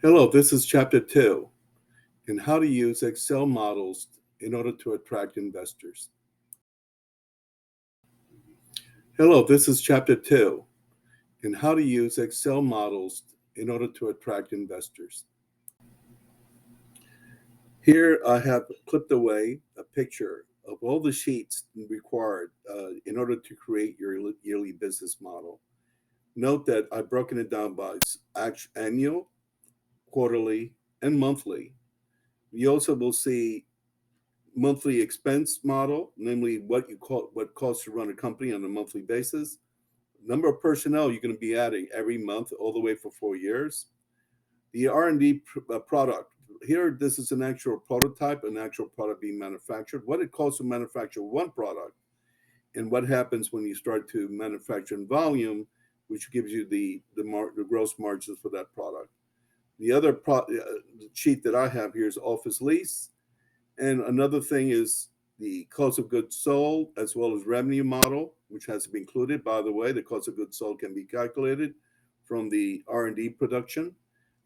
Hello, this is Chapter 2 in how to use Excel models in order to attract investors. Hello, this is Chapter 2 in how to use Excel models in order to attract investors. Here I have clipped away a picture of all the sheets required in order to create your yearly business model. Note that I've broken it down by annual, quarterly, and monthly. You also will see monthly expense model, namely what costs to run a company on a monthly basis, number of personnel you're going to be adding every month all the way for 4 years, the R&D product. Here, this is an actual prototype, an actual product being manufactured, what it costs to manufacture one product, and what happens when you start to manufacture in volume, which gives you the gross margins for that product. The other sheet that I have here is office lease. And another thing is the cost of goods sold as well as revenue model, which has to be included. By the way, the cost of goods sold can be calculated from the R&D production.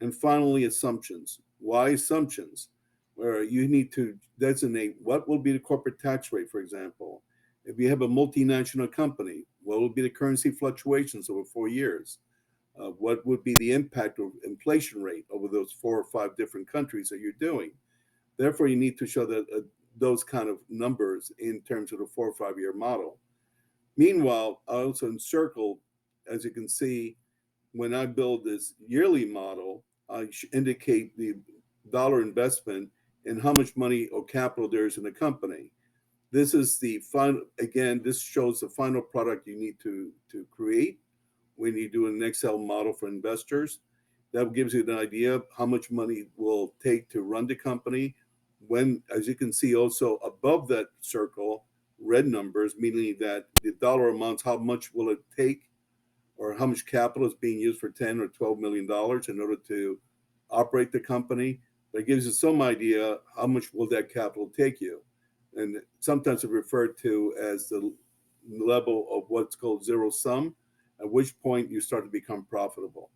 And finally, assumptions. Why assumptions? Where you need to designate what will be the corporate tax rate, for example. If you have a multinational company, what will be the currency fluctuations over 4 years? What would be the impact of inflation rate over those 4 or 5 different countries that you're doing? Therefore, you need to show that those kind of numbers in terms of the 4 or 5 year model. Meanwhile, I also encircled, as you can see, when I build this yearly model, I indicate the dollar investment and how much money or capital there is in the company. This is the final, again, this shows the final product you need to create when you do an Excel model for investors. That gives you an idea of how much money will take to run the company. When, as you can see, also above that circle, red numbers, meaning that the dollar amounts, how much will it take, or how much capital is being used for 10 or 12 million dollars in order to operate the company. That gives you some idea how much will that capital take you. And sometimes it's referred to as the level of what's called zero sum, at which point you start to become profitable.